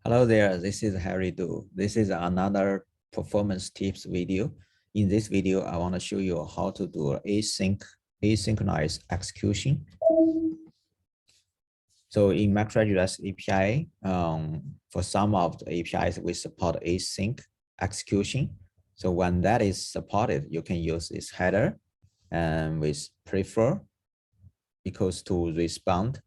Hello there, this is Harry Du. This is another performance tips video. In this video, I want to show you how to do asynchronous execution. So in MicroStrategy REST API, for some of the APIs, we support async execution. So when that is supported, you can use this header and with prefer equals to respond.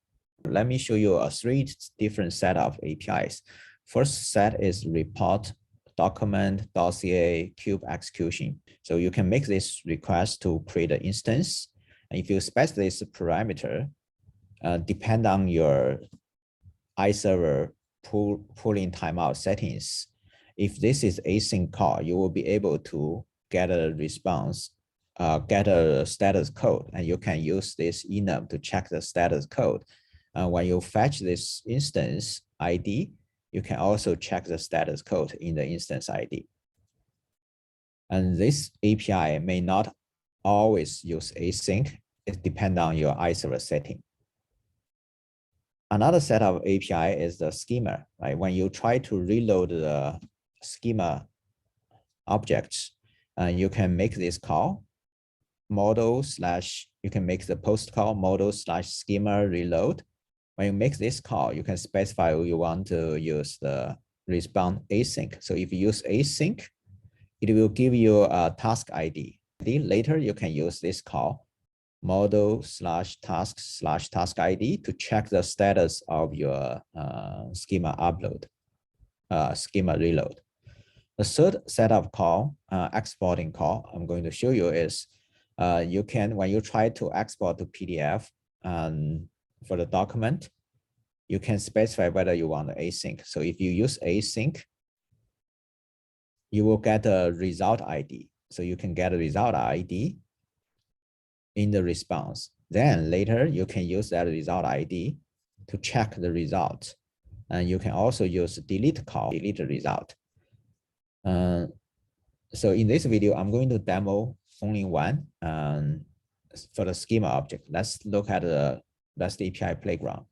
Let me show you three different set of APIs. First set is report, document, dossier, cube execution. So you can make this request to create an instance. And if you specify this parameter, depend on your iServer pulling timeout settings. If this is async call, you will be able to get a response, get a status code, and you can use this enum to check the status code. When you fetch this instance ID, you can also check the status code in the instance ID. And this API may not always use async. It depends on your iServer setting. Another set of API is the schema, right? When you try to reload the schema objects, you can make this call, you can make the post call model/schema reload. When you make this call, you can specify you want to use the respond async. So if you use async, it will give you a task ID. Later, you can use this call, model/task/task ID to check the status of your schema upload, schema reload. The third set of call, exporting call, I'm going to show you is you can, when you try to export to PDF for the document, you can specify whether you want async. So if you use async, you will get a result ID. So you can get a result ID in the response. Then later you can use that result ID to check the result. And you can also use delete call, delete the result. So in this video, I'm going to demo only one for the schema object. Let's look at the REST API playground.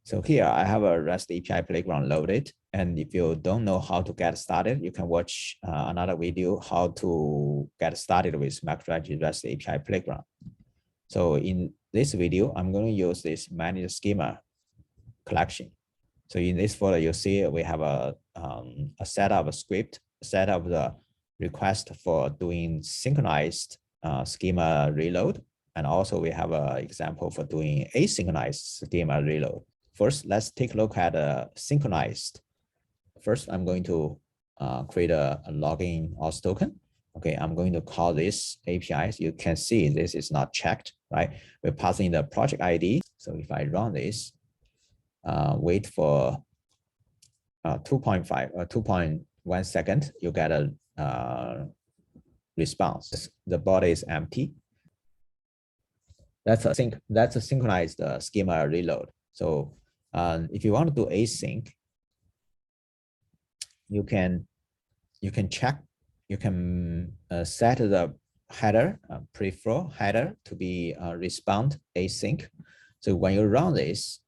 So here I have a REST API playground loaded. And if you don't know how to get started, you can watch another video how to get started with MicroStrategy REST API playground. So in this video, I'm going to use this manage schema collection. So in this folder, you see we have a set of a script, set of the request for doing synchronized schema reload. And also we have an example for doing asynchronous schema reload. First, let's take a look at synchronized. First, I'm going to create a login auth token. Okay, I'm going to call this API. So you can see this is not checked, right? We're passing the project ID. So if I run this, wait for 2.5 or 2.1 second, you get a response. The body is empty. That's a synchronized schema reload. So if you want to do async, you can check, you can set the header, prefer header to be respond async. So when you run this,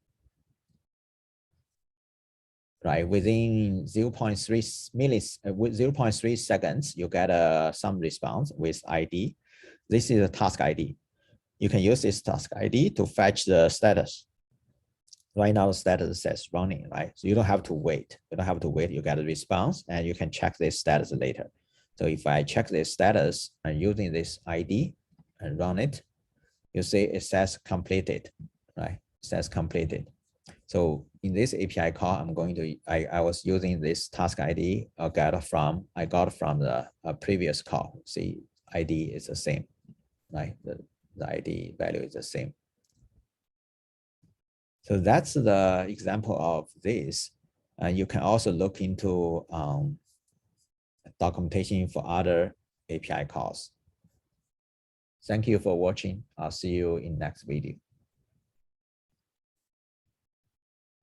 right, within 0.3 seconds, you get some response with ID. This is a task ID. You can use this task ID to fetch the status. Right now, the status says running, right? So you don't have to wait. You don't have to wait. You get a response, and you can check this status later. So if I check this status and using this ID and run it, you see it says completed, right? It says completed. So in this API call, I was using this task ID I got from the previous call. See, ID is the same, right? The ID value is the same. So that's the example of this. You can also look into documentation for other API calls. Thank you for watching. I'll see you in next video.